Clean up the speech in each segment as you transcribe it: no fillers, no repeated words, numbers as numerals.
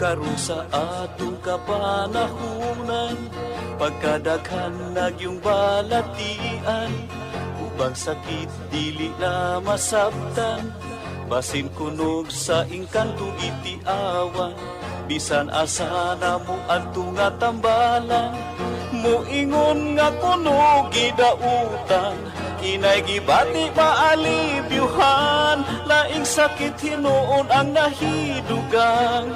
karon sa atong kapanahunan, pagkadaghan nagyong balatian, ubang sakit dili na masabtan, basin kunog sa engkanto itiawan, bisan asa na mo adto nga tambalan, muingon nga kunog gidautan, inay gibati maalibyuhan, laing sakit hinuon ang nahidugang,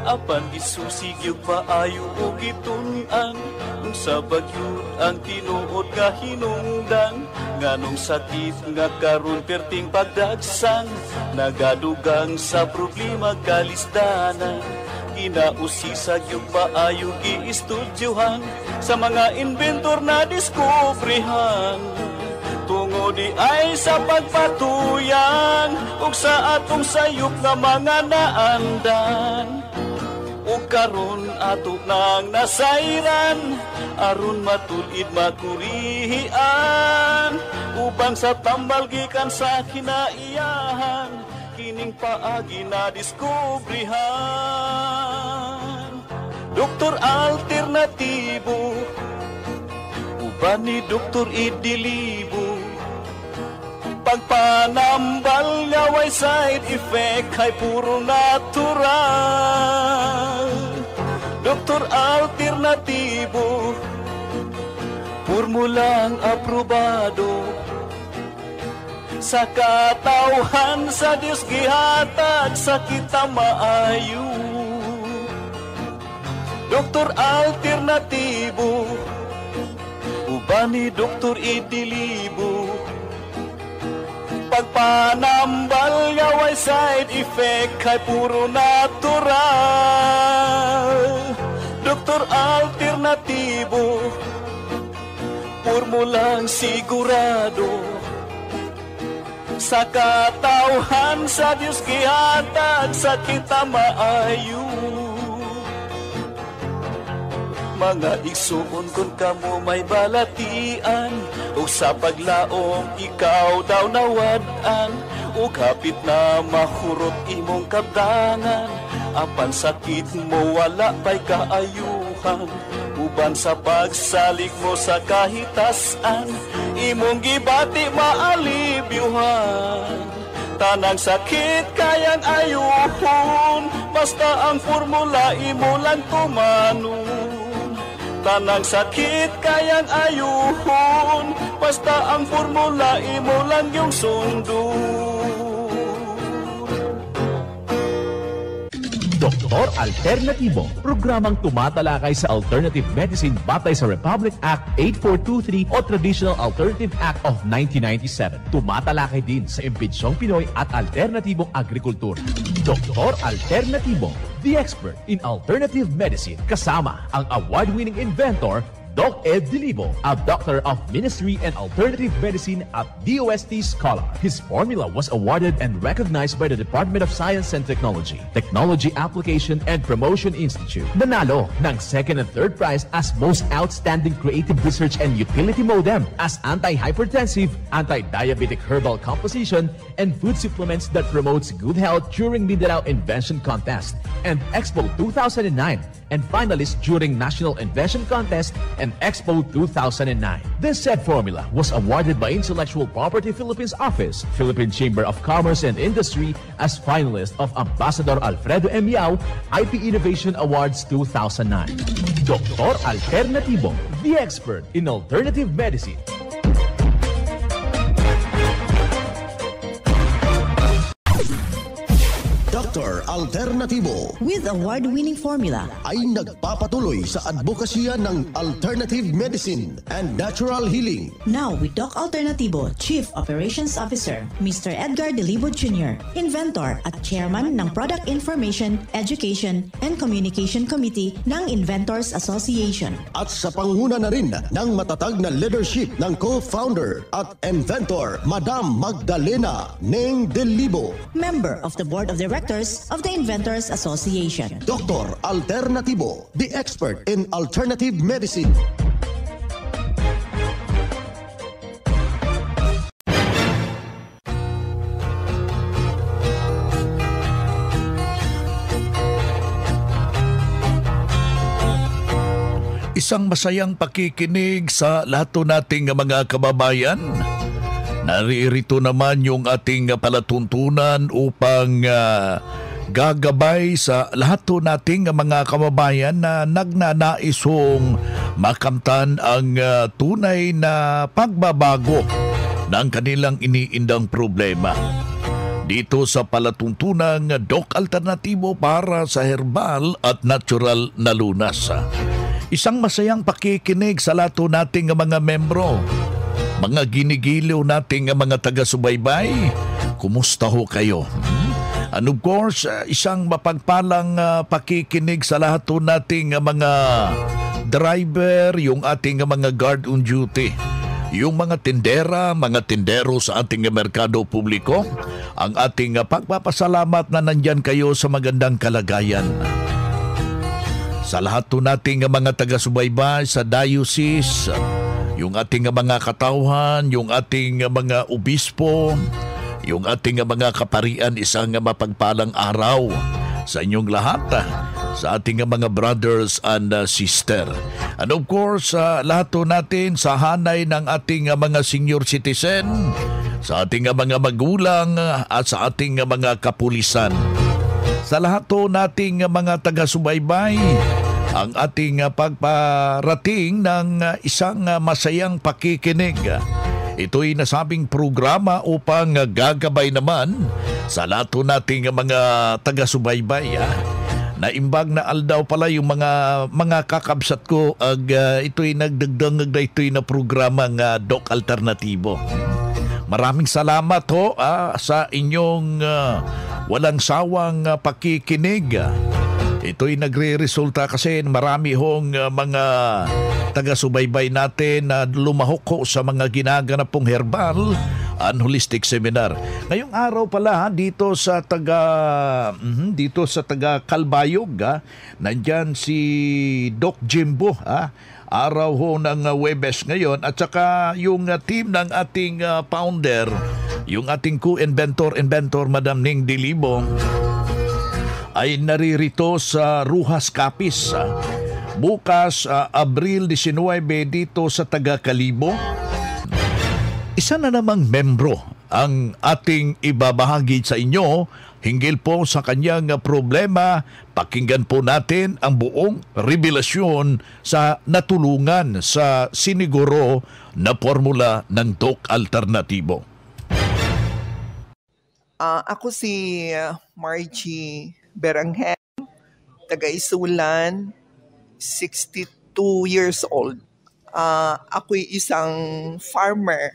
apan gisusig yung paayo o gitun-an, kung sa bagyod ang tinuod nga hinungdan, nganong sakit nga karon perting pagdagsang, nagadugang sa problema kalisdanan, ginausisag yung paayo giistudyohan, sa mga inventor na diskubrihan, tungo di ay sa pagpatuyan, ug sa atong sayop nga mga naandan, ug karon ato nang nasayran, aron matulid makurihian, ubang sa tambal gikan sa kinaiyahan, kining paagi na diskubrihan. Doktor alternatibo, uban ni Doktor Idilibo, pagpanambal nga way side effect ay puro natural. Doktor alternatibo, formulang aprobado, sa katawhan sa Diyos gihatag sa kita maayo. Doktor alternatibo, uban ni Doktor Idilibo, pagpanambal nga way side effect ay puro natural. Doktor alternatibo, formulang sigurado, sa katawhan sa Diyos gihatag sa kita maayo. Mga igsuon kung kamo may balatian, o sa paglaom ikaw daw nawad-an, o kapit na mahurot imong kabdangan, apan sakit mo wala pa'y kaayuhan, uban sa pagsalig mo sa kahitasan, imong gibati maalibyuhan, tanang sakit kayang ayuhon, basta ang formula imo lang tumanon. Tanang sakit kayang ayuhon, basta ang formula imo lang yung sundon. Doktor Alternatibo, programang tumatalakay sa alternative medicine batay sa Republic Act 8423 o Traditional Alternative Act of 1997. Tumatalakay din sa impinsyong Pinoy at alternatibong agrikultura. Doktor Alternatibo, the expert in alternative medicine, kasama ang award-winning inventor Doc Ed Dilibo, a doctor of ministry and alternative medicine at DOST Scholar. His formula was awarded and recognized by the Department of Science and Technology, Technology Application and Promotion Institute. Nanalo ng second and third prize as Most Outstanding Creative Research and Utility Modem, as Anti-Hypertensive, Anti-Diabetic Herbal Composition, and Food Supplements that Promotes Good Health during Mindanao Invention Contest and Expo 2009, and finalist during National Invention Contest and Expo 2009. This said formula was awarded by Intellectual Property Philippines Office, Philippine Chamber of Commerce and Industry as finalist of Ambassador Alfredo M. Yao IP Innovation Awards 2009. Doktor Alternatibo, the expert in alternative medicine. Dr. Alternatibo, with award-winning formula, ay nagpapatuloy sa advokasya ng alternative medicine and natural healing. Now with Doc Alternatibo, Chief Operations Officer, Mr. Edgar Dilibo Jr., inventor at chairman ng Product Information, Education, and Communication Committee ng Inventors Association. At sa pangunguna na rin ng matatag na leadership ng co-founder at inventor, Madam Magdalena Neng Dilibo, member of the Board of Directors of the Inventors Association. Dr. Alternatibo, the expert in alternative medicine. Isang masayang pakikinig sa lahat nating mga kababayan. Naririto naman yung ating palatuntunan upang gagabay sa lahat nating mga kababayan na nagnanaisong makamtan ang tunay na pagbabago ng kanilang iniindang problema. Dito sa palatuntunang Doc Alternatibo para sa herbal at natural na lunas. Isang masayang pakikinig sa lahat nating mga membro. Mga ginigiliw nating mga taga-subaybay, kumusta ho kayo? And of course, isang mapagpalang pakikinig sa lahat nating mga driver, yung ating mga guard on duty, yung mga tindera, mga tindero sa ating merkado publiko, ang ating pagpapasalamat na nandyan kayo sa magandang kalagayan. Sa lahat nating mga taga-subaybay sa diocese, yung ating mga katauhan, yung ating mga obispo, yung ating mga kaparian, isang mapagpalang araw sa inyong lahat, sa ating mga brothers and sister. And of course, lahat natin sa hanay ng ating mga senior citizen, sa ating mga magulang at sa ating mga kapulisan. Sa lahat nating mga taga-subaybay, ang ating pagparating ng isang masayang pakikinig. Ito'y nasabing programa upang gagabay naman sa lahat nating mga taga-subaybay. Naimbag na aldaw pala yung mga kakabsat ko ito'y nagdagdang ito'y na programa ng Doc Alternatibo. Maraming salamat ho sa inyong walang sawang pakikinig. Ito'y nagre-resulta kasi marami hong mga taga-subaybay natin na lumahok ho sa mga ginaganap pong herbal and holistic seminar. Ngayong araw pala dito sa taga Kalbayog, nandyan si Doc Jimbo, araw ho ng Webes ngayon, at saka yung team ng ating founder, yung ating co-inventor Madam Ning Delibo, ay naririto sa Ruhas Capiz. Bukas, Abril 19 dito sa taga Kalibo. Isa na namang membro ang ating ibabahagi sa inyo hinggil po sa kanyang problema. Pakinggan po natin ang buong revelasyon sa natulungan sa siniguro na formula ng Doc Alternatibo. Ako si Margie Beranghen, taga-Isulan, 62 years old. Ako'y isang farmer.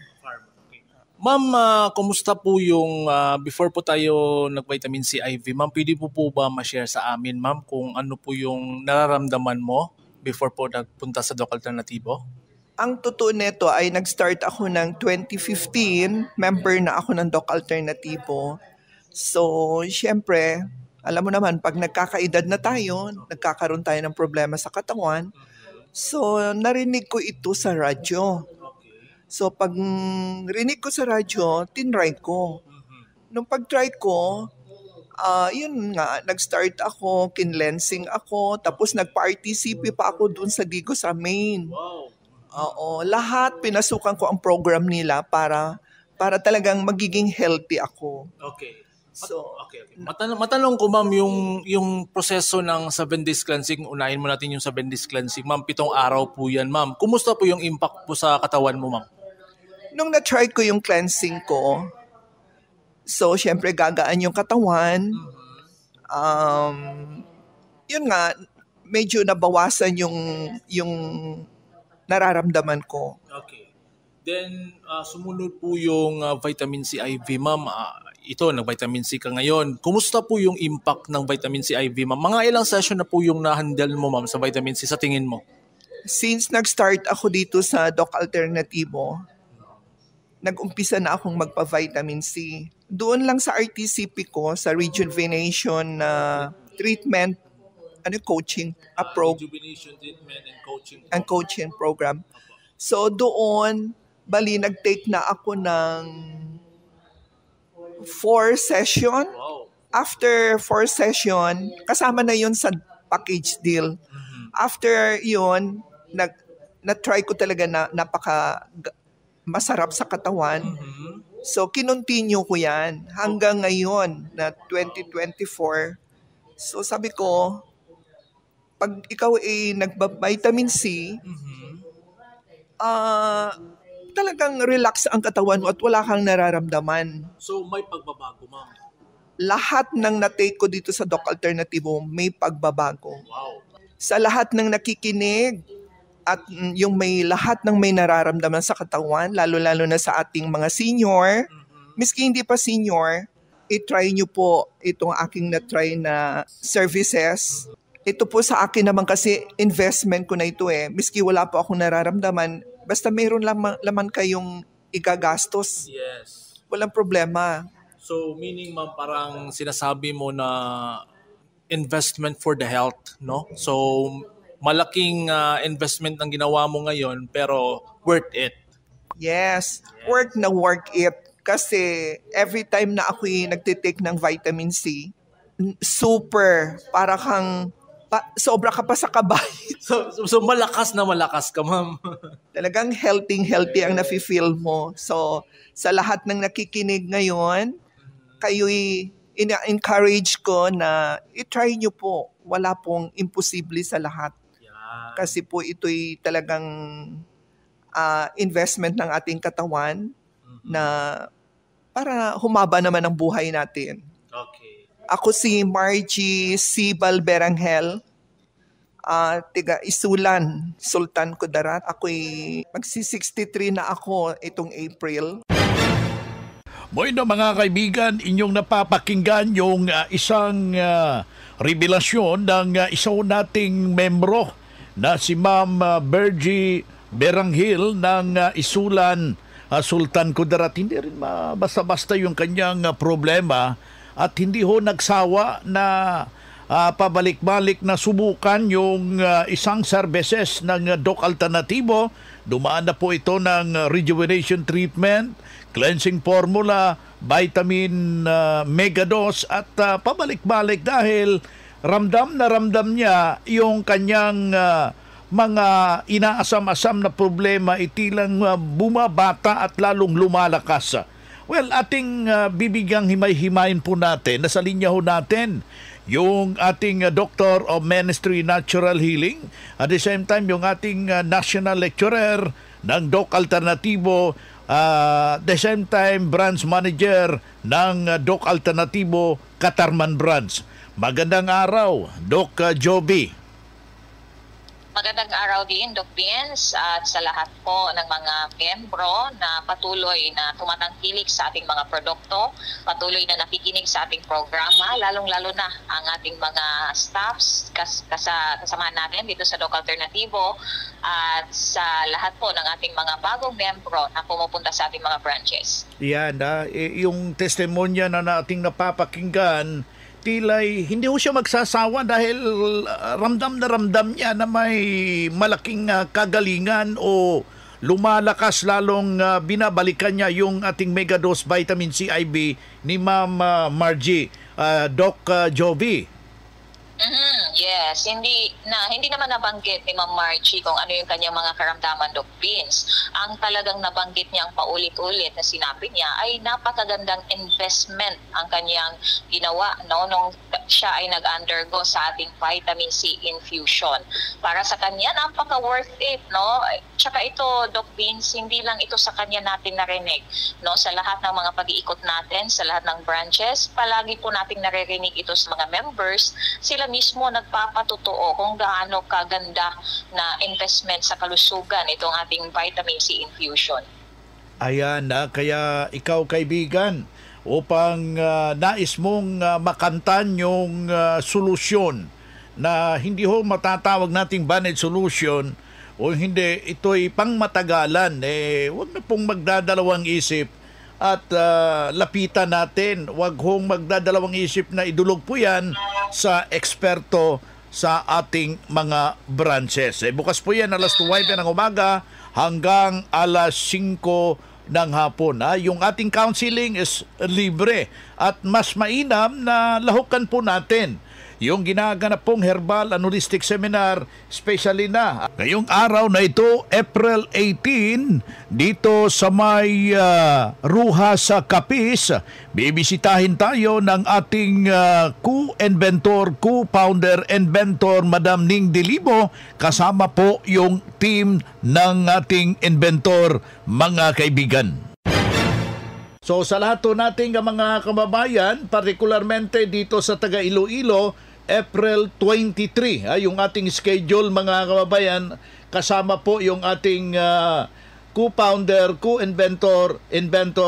Ma'am, kumusta po yung before po tayo nag-vitamin C IV? Ma'am, pwede po ba ma-share sa amin, ma'am, kung ano po yung nararamdaman mo before po nagpunta sa Doc Alternatibo? Ang totoo nito ay nag-start ako ng 2015, member na ako ng Doc Alternatibo. So, syempre, alam mo naman, pag nagkakaedad na tayo, nagkakaroon tayo ng problema sa katawan. So, narinig ko ito sa radyo. So, pag rinig ko sa radyo, tinry ko. Nung pag-try ko, yun nga, nag-start ako, kinlensing ako, tapos nag-participate pa ako dun sa Gigo sa Maine. Oo, lahat pinasukan ko ang program nila para talagang magiging healthy ako. Okay. So, okay. Matanong ko, ma'am, yung proseso ng 7 days cleansing, unahin mo natin yung 7 days cleansing. Ma'am, 7 araw po yan, ma'am. Kumusta po yung impact po sa katawan mo, ma'am? Nung na-try ko yung cleansing ko, so, syempre, gagaan yung katawan. Yun nga, medyo nabawasan yung nararamdaman ko. Okay. Then, sumunod po yung vitamin C IV, ma'am. Ito, nag-vitamin C ka ngayon. Kumusta po yung impact ng vitamin C IV, ma'am? Mga ilang session na po yung na-handle mo, ma'am, sa vitamin C sa tingin mo? Since nag-start ako dito sa Doc Alternatibo, nag-umpisa na akong magpa-vitamin C. Doon lang sa RTCP ko, sa rejuvenation treatment, coaching rejuvenation treatment and coaching program. So doon, bali nag-take na ako ng 4 session. Wow. After 4 session, kasama na yun sa package deal. After yun, na-try ko talaga na masarap sa katawan. So, kinontinue ko yan hanggang ngayon na 2024. So, sabi ko, pag ikaw ay nagba-vitamin C, talagang relax ang katawan mo at wala kang nararamdaman. So, may pagbabago, ma'am? Lahat ng na-take ko dito sa Doc Alternativo, may pagbabago. Wow. Sa lahat ng nakikinig, at yung lahat ng may nararamdaman sa katawan, lalo-lalo na sa ating mga senior, miski hindi pa senior, i-try nyo po itong aking na-try na services. Ito po sa akin naman kasi investment ko na ito miski wala po akong nararamdaman, basta mayroon laman kayong igagastos. Yes. Walang problema. So, meaning ma'am, parang sinasabi mo na investment for the health, no? So, malaking investment ang ginawa mo ngayon pero worth it. Yes, worth it. Kasi every time na ako'y nagtitake ng vitamin C, super, para kang, sobra ka pa sa kabay. So malakas na malakas ka, ma'am. Talagang healthy ang nafe-feel mo. So sa lahat ng nakikinig ngayon, kayo'y ina-encourage ko na i-try nyo po. Wala pong imposible sa lahat. Kasi po ito'y talagang investment ng ating katawan na para humaba naman ang buhay natin. Okay. Ako si Margie Sibal Beranghel, tiga Isulan, Sultan Kudarat. Ako'y magsi-63 na ako itong April. Moy na mga kaibigan, inyong napapakinggan yung isang revelasyon ng isa nating membro na si Ma'am Bergie Beranghel ng Isulan, Sultan Kudarat. Hindi rin basta-basta yung kanyang problema at hindi ho nagsawa na pabalik-balik na subukan yung isang services ng Doc Alternativo. Dumaan na po ito ng rejuvenation treatment, cleansing formula, vitamin mega dose at pabalik-balik dahil ramdam na ramdam niya yung kanyang mga inaasam-asam na problema itilang bumabata at lalong lumalakas. Well, ating bibigyang himay-himayin po natin, nasa linya ho natin yung ating Doctor of Ministry Natural Healing, at the same time yung ating National Lecturer ng Doc Alternativo, the same time branch manager ng Doc Alternativo Katarman Branch. Magandang araw, Doc Joby. Magandang araw din, Doc Vince, at sa lahat po ng mga miyembro na patuloy na tumatangkilik sa ating mga produkto, patuloy na nakikinig sa ating programa, lalong-lalo na ang ating mga staffs, kasamahan natin dito sa Doc Alternativo, at sa lahat po ng ating mga bagong miyembro na pumupunta sa ating mga branches. Yan, yung testimonya na nating napapakinggan, tilay hindi ho siya magsasawa dahil ramdam na ramdam niya na may malaking kagalingan o lumalakas lalong binabalikan niya yung ating mega dose vitamin C IV ni Ma'am Margie, Doc Joby. Yes, hindi naman nabanggit ni Ma'am Margie kung ano yung kanyang mga karamdaman, Doc Vince. Ang talagang nabanggit niyang paulit-ulit na sinabi niya ay napakagandang investment ang kanyang ginawa nung siya ay nag-undergo sa ating vitamin C infusion. Para sa kanya, napaka-worth it, no? Tsaka ito, Doc Vince, hindi lang ito sa kanya natin narinig, no? Sa lahat ng mga pag-iikot natin, sa lahat ng branches, palagi po nating naririnig ito sa mga members. Sila mismo nagpapatotoo kung gaano kaganda na investment sa kalusugan itong ating vitamin C infusion. Ayan, kaya ikaw kaibigan, upang nais mong makantan yung solusyon na hindi ho matatawag nating band-aid solution o hindi, ito'y pangmatagalan, huwag na pong magdadalawang isip at lapitan natin. Huwag hong magdadalawang isip na idulog po yan sa eksperto sa ating mga branches. Bukas po yan alas 9 ng umaga hanggang alas 5 ng hapon. Yung ating counseling is libre at mas mainam na lahukan po natin yung ginaganap pong Herbal and Holistic Seminar, especially na ngayong araw na ito, April 18, dito sa may Ruha sa Capiz. Bibisitahin tayo ng ating co-inventor, co-founder, inventor, Madam Ning Delibo, kasama po yung team ng ating inventor, mga kaibigan. So sa lahat po nating mga kababayan, partikularmente dito sa taga Iloilo, April 23, yung ating schedule, mga kababayan, kasama po yung ating co-founder, co-inventor,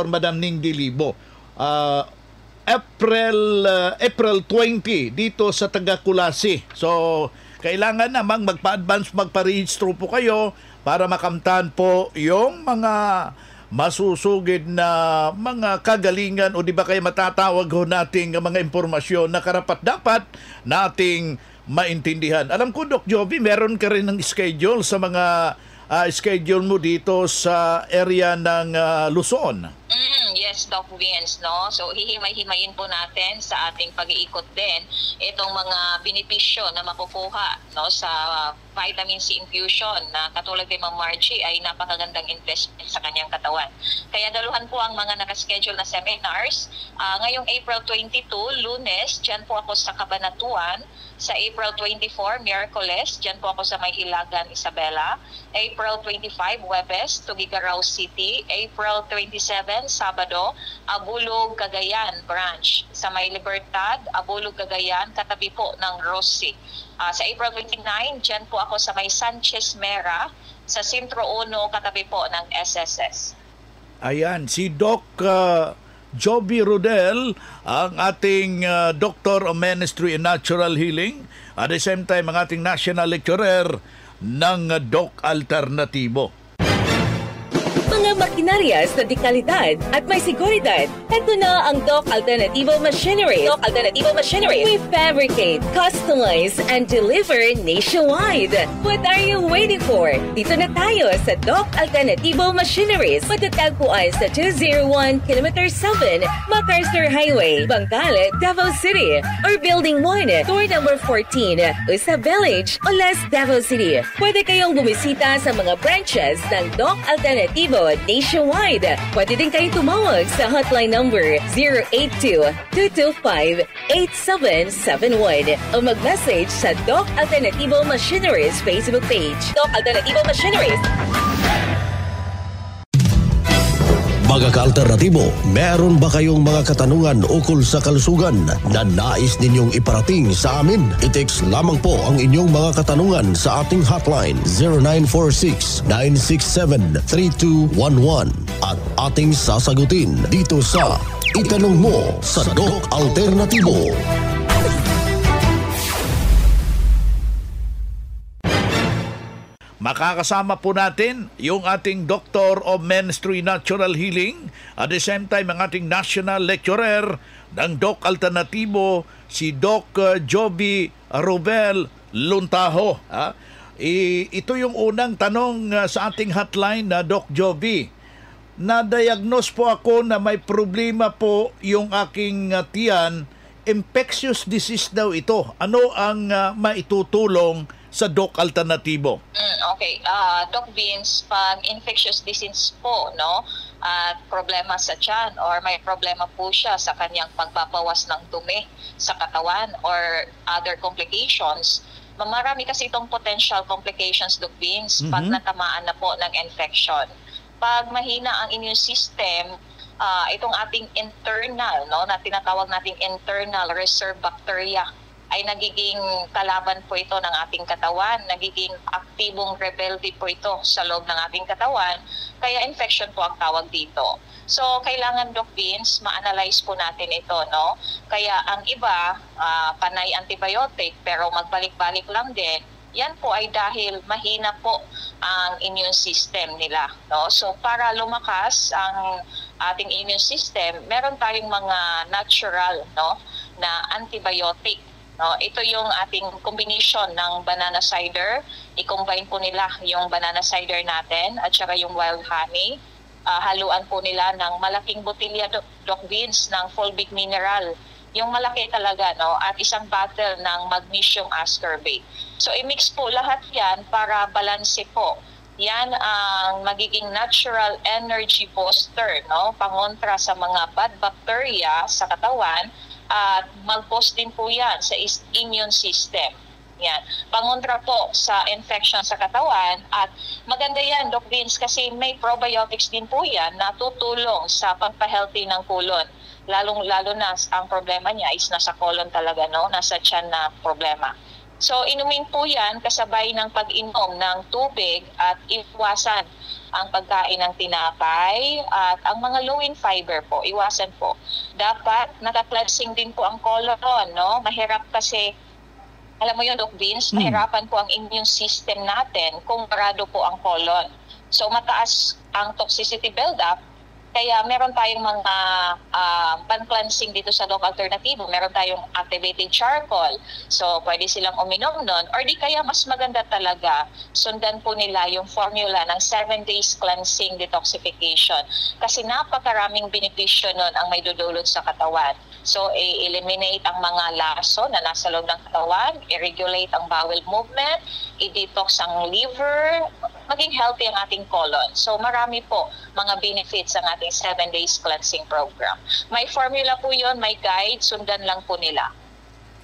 Madam Ning Delibo. April 20 dito sa taga Kulasi. So kailangan namang magpa-advance, magpa-registro po kayo para makamtan po yung mga masusugid na mga kagalingan o di ba kayo matatawag ho nating mga impormasyon na karapat-dapat nating maintindihan. Alam ko, Doc Jovi, meron ka rin ng schedule sa mga schedule mo dito sa area ng Luzon. Yes, Doc Vince, no? So, hihimay-himayin po natin sa ating pag-iikot din itong mga benepisyo na makukuha, no, sa vitamin C infusion na katulad ni Ma'am Margie ay napakagandang investment sa kanyang katawan. Kaya daluhan po ang mga nakaschedule na seminars. Ngayong April 22, Lunes, dyan po ako sa Cabanatuan. Sa April 24, Miyerkules, dyan po ako sa May Ilagan, Isabela. April 25, Huwebes, Tugigaraw City. April 27, Sabado, Abulog, Cagayan Branch. Sa May Libertad, Abulog, Cagayan, katabi po ng Rossi. Sa April 29, dyan po ako sa May Sanchez Mera, sa Sintro 1, katabi po ng SSS. Ayan, si Doc Joby Rodel, ang ating Doctor of Ministry in Natural Healing, at the same time ang ating National Lecturer ng Doc Alternativo. Mga makinarias na dekalidad at may seguridad. Ito na ang Doc Alternativo Machinery. Doc Alternativo Machinery. We fabricate, customize, and deliver nationwide. What are you waiting for? Dito na tayo sa Doc Alternativo Machineries. Matatagpuan sa 201 km 7 MacArthur Highway, Bangkal, Davao City. Or Building 1, Door number 14, Usa Village, Olas, Davao City. Pwede kayong bumisita sa mga branches ng Doc Alternativo nationwide. Pwede din kayong tumawag sa hotline number 082-225-8771 o mag-message sa Doc Alternativo Machineries Facebook page. Doc Alternativo Machineries. Mga ka-alternatibo, meron ba kayong mga katanungan ukol sa kalusugan na nais ninyong iparating sa amin? I-text lamang po ang inyong mga katanungan sa ating hotline 0946-967-3211 at ating sasagutin dito sa Itanong Mo sa Doc Alternatibo. Makakasama po natin yung ating Doctor of Ministry Natural Healing, at the same time ang ating National Lecturer ng Doc Alternativo, si Doc Joby Rodel Luntaho. Ito yung unang tanong sa ating hotline na Doc Joby. Na-diagnose po ako na may problema po yung aking tiyan. Infectious disease daw ito. Ano ang maitutulong sa Doc Alternativo? Okay, Doc Vince, pag infectious disease po, no, at problema sa tiyan or may problema po siya sa kanyang pagbabawas ng dumi sa katawan or other complications, marami kasi itong potential complications, Doc Vince, pag natamaan na po ng infection. Pag mahina ang immune system, itong ating internal, no, na tinatawag nating internal reserve bacteria, ay nagiging kalaban po ito ng ating katawan, nagiging aktibong rebelde po ito sa loob ng ating katawan, kaya infection po ang tawag dito. So, kailangan, Doc Vince, ma-analyze po natin ito, no? Kaya ang iba, panay antibiotic, pero magbalik-balik lang din, yan po ay dahil mahina po ang immune system nila, no? So, para lumakas ang ating immune system, meron tayong mga natural, no, na antibiotic. No, ito yung ating combination ng banana cider. I-combine po nila yung banana cider natin at saka yung wild honey. Haluan po nila ng malaking botilya, Doc Vince, ng fulvic mineral. yung malaki talaga, no, at isang bottle ng magnesium ascorbate. So i-mix po lahat yan para balanse po. Yan ang magiging natural energy booster, no, pangontra sa mga bad bacteria sa katawan, at mag-boost din po yan sa immune system. Yan. Pangontra po sa infection sa katawan, at maganda yan, Doc Vince, kasi may probiotics din po yan na tutulong sa pagpa-healthy ng colon. Lalo na ang problema niya is nasa colon talaga, no? Nasa tiyan na problema. So inumin po yan kasabay ng pag-inom ng tubig, at iwasan ang pagkain ng tinapay at ang mga low in fiber po, iwasan po. Dapat naka-cleansing din po ang colon, no? Mahirap kasi, alam mo yun, Doc Vince, mahirapan po ang immune system natin kung barado po ang colon. So mataas ang toxicity build-up, kaya meron tayong mga pan-cleansing dito sa Doc Alternativo. Meron tayong activated charcoal. So pwede silang uminom nun, or di kaya mas maganda talaga, sundan po nila yung formula ng 7 days cleansing detoxification. Kasi napakaraming benepisyo nun ang may dudulot sa katawan. So, i-eliminate ang mga laso na nasa loob ng katawan, i-regulate ang bowel movement, i-detox ang liver, maging healthy ang ating colon. So, marami po mga benefits ang ating 7 days cleansing program. May formula po yun, may guide, sundan lang po nila.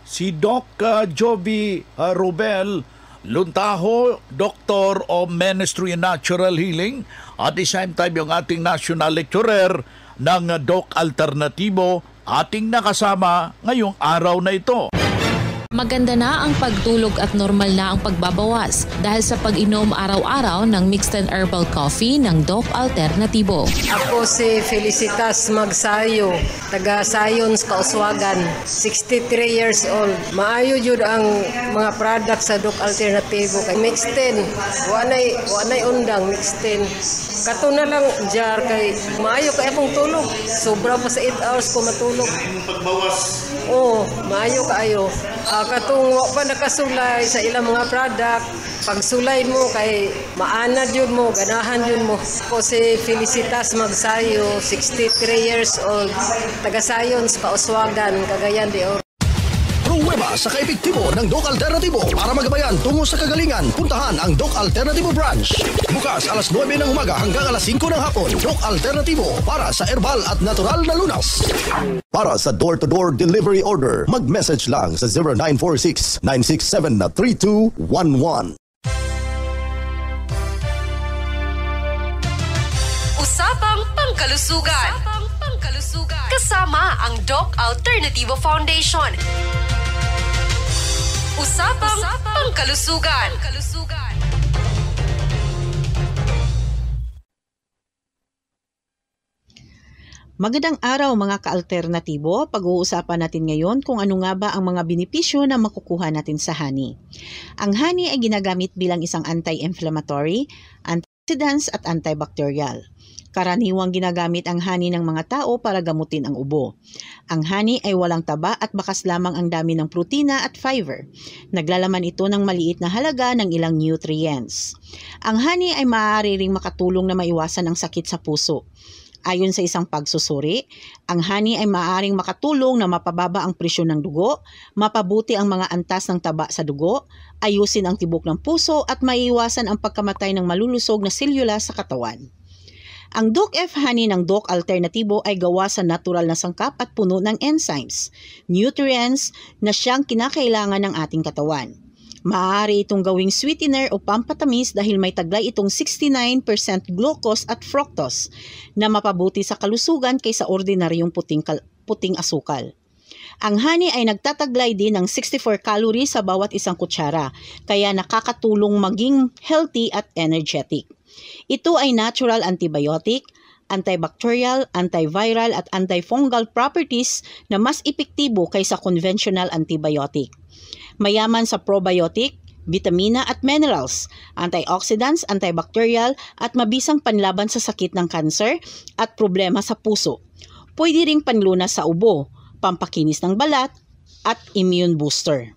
Si Doc Jovi Rubel Luntaho, Doctor of Ministry and Natural Healing, at the same time yung ating national lecturer ng Doc Alternativo, ating nakasama ngayong araw na ito. Maganda na ang pagtulog at normal na ang pagbabawas dahil sa pag-inom araw-araw ng mixed and herbal coffee ng Doc Alternativo. Ako si Felicitas Magsayo, taga Sayons, Kauswagan, 63 years old. Maayo jud ang mga product sa Doc Alternativo kay mixed 10. Wanay undang mixed 10. Kato na lang jar kay maayo kay akong tulog. Sobra pa sa 8 hours ko matulog. Pagbawas. Oo, maayo kaayo. Katong wa pa nakasulay sa ilang mga product, pagsulay mo kay maanad yun mo, ganahan yun mo. Ako si Felicitas Magsayo, 63 years old, taga Sayons, Kauswagan, Cagayan de Oro. Pruweba sa kaepektibo ng Doc Alternativo. Para magabayan tungo sa kagalingan, puntahan ang Doc Alternativo branch. Bukas alas 9 ng umaga hanggang alas 5 ng hapon. Doc Alternativo para sa herbal at natural na lunas. Para sa door-to-door delivery order, mag-message lang sa 0946-967-3211. Usapang Pangkalusugan. Kasama ang Doc Alternativo Foundation. Usapang Pangkalusugan. Magandang araw mga ka-alternatibo. Pag-uusapan natin ngayon kung ano nga ba ang mga benepisyo na makukuha natin sa honey. Ang honey ay ginagamit bilang isang anti-inflammatory, antioxidants at antibacterial. Karaniwang ginagamit ang honey ng mga tao para gamutin ang ubo. Ang honey ay walang taba at bakas lamang ang dami ng protina at fiber. Naglalaman ito ng maliit na halaga ng ilang nutrients. Ang honey ay maaari ring makatulong na maiwasan ang sakit sa puso. Ayon sa isang pagsusuri, ang honey ay maaaring makatulong na mapababa ang presyon ng dugo, mapabuti ang mga antas ng taba sa dugo, ayusin ang tibok ng puso at maiiwasan ang pagkamatay ng malulusog na selula sa katawan. Ang Doc F Honey ng Doc Alternativo ay gawa sa natural na sangkap at puno ng enzymes, nutrients na siyang kinakailangan ng ating katawan. Maaari itong gawing sweetener o pampatamis dahil may taglay itong 69% glucose at fructose na mapabuti sa kalusugan kaysa ordinaryong puting asukal. Ang honey ay nagtataglay din ng 64 calories sa bawat isang kutsara, kaya nakakatulong maging healthy at energetic. Ito ay natural antibiotic, antibacterial, antiviral at antifungal properties na mas epektibo kaysa conventional antibiotic. Mayaman sa probiotic, vitamina at minerals, antioxidants, antibacterial at mabisang panlaban sa sakit ng kanser at problema sa puso. Pwede ring panlunas sa ubo, pampakinis ng balat at immune booster.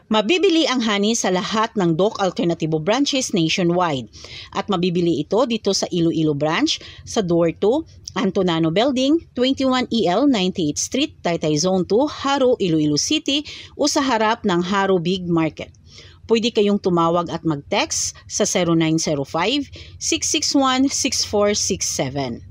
Mabibili ang honey sa lahat ng Doc Alternativo branches nationwide. At mabibili ito dito sa Iloilo branch, sa Door 2, Antonano Building, 21EL 98th Street, Taytay Zone 2, Haro, Iloilo City o sa harap ng Haro Big Market. Pwede kayong tumawag at mag-text sa 0905-661-6467.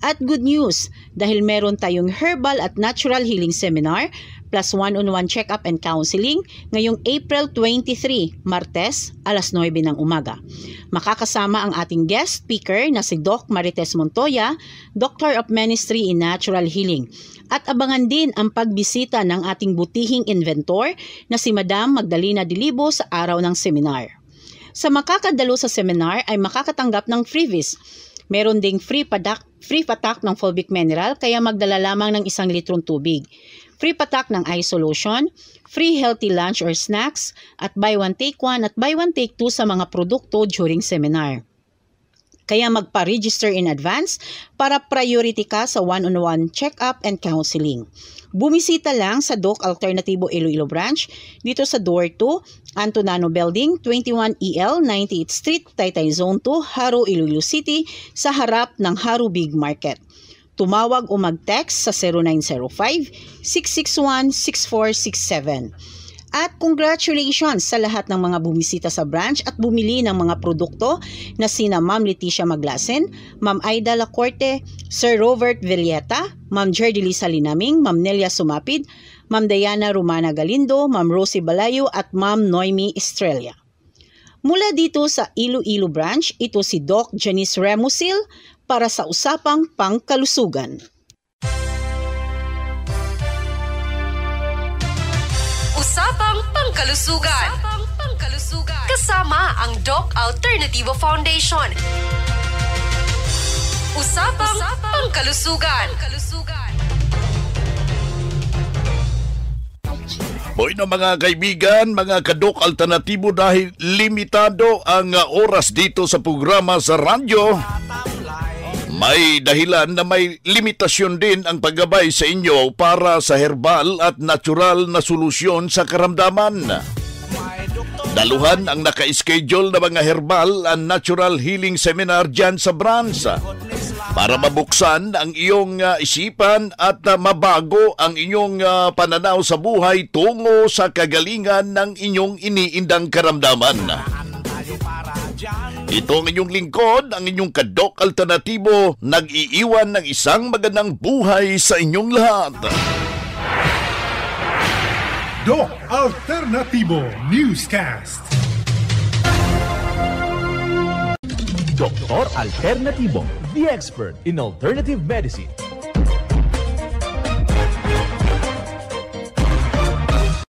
At good news, dahil meron tayong herbal at natural healing seminar plus one-on-one check-up and counseling ngayong April 23, Martes, alas 9 ng umaga. Makakasama ang ating guest speaker na si Doc Marites Montoya, Doctor of Ministry in Natural Healing. At abangan din ang pagbisita ng ating butihing inventor na si Madam Magdalena Dilibo sa araw ng seminar. Sa makakadalo sa seminar ay makakatanggap ng freebies. Meron ding free patak ng fulvic mineral kaya magdala lamang ng 1 litrong tubig. Free patak ng eye solution, free healthy lunch or snacks, at buy one take one at buy one take two sa mga produkto during seminar. Kaya magpa-register in advance para priority ka sa one-on-one check-up and counseling. Bumisita lang sa Doc Alternativo Iloilo Branch dito sa Door 2, Antonano Building, 21EL 98th Street, Taytay Zone 2, Haro, Iloilo City sa harap ng Haro Big Market. Tumawag o mag-text sa 0905-661-6467. At congratulations sa lahat ng mga bumisita sa branch at bumili ng mga produkto na sina Ma'am Leticia Maglasen, Ma'am Aida Lacorte, Sir Robert Villeta, Ma'am Jerdilisa Linaming, Ma'am Nelia Sumapid, Ma'am Diana Romana Galindo, Ma'am Rosie Balayo at Ma'am Noemi Estrella. Mula dito sa Iloilo branch, ito si Doc Janice Remusil para sa Usapang Pangkalusugan. Usapang Pangkalusugan. Kasama ang Doc Alternativo Foundation. Usapang Pangkalusugan. Boy na mga kaibigan, mga ka-Doc Alternatibo, dahil limitado ang oras dito sa programa sa radyo, may dahilan na may limitasyon din ang paggabay sa inyo para sa herbal at natural na solusyon sa karamdaman. Daluhan ang naka-schedule na mga herbal and natural healing seminar dyan sa branch para mabuksan ang iyong isipan at mabago ang inyong pananaw sa buhay tungo sa kagalingan ng inyong iniindang karamdaman. Ito ang inyong lingkod, ang inyong ka-Doc Alternatibo, nag-iiwan ng isang magandang buhay sa inyong lahat. Doc Alternativo Newscast. Dr. Alternativo, the expert in alternative medicine.